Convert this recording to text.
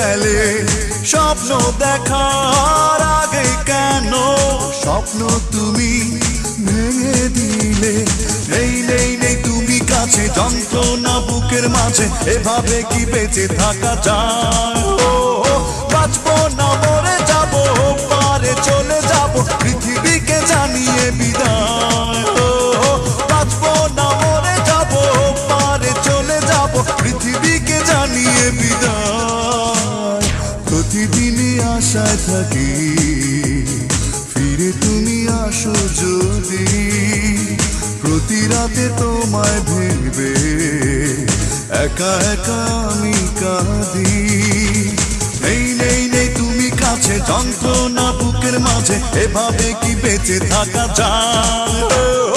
গেলে স্বপ্ন দেখার আগে কেন স্বপ্ন তুমি ভেঙে দিলে? নেই নেই নেই তুমি কাছে, যন্ত্রণা বুকের মাঝে, এভাবে কি বেঁচে থাকা যায়? বাঁচবো না মরে যাবো, পারে চলে যাবো, পৃথিবীকে জানিয়ে বিদায়। বাঁচবো না মরে যাবো, পারে চলে যাবো, পৃথিবীকে জানিয়ে বিদায়। প্রতিদিনই আশায় থাকি ফিরে তুমি আসো যদি, প্রতি রাতে তোমায় ভেবে একা একা আমি কাঁদি। নেই নেই নেই তুমি কাছে, যন্ত্রণা বুকের মাঝে, এভাবে কি বেঁচে থাকা যায়?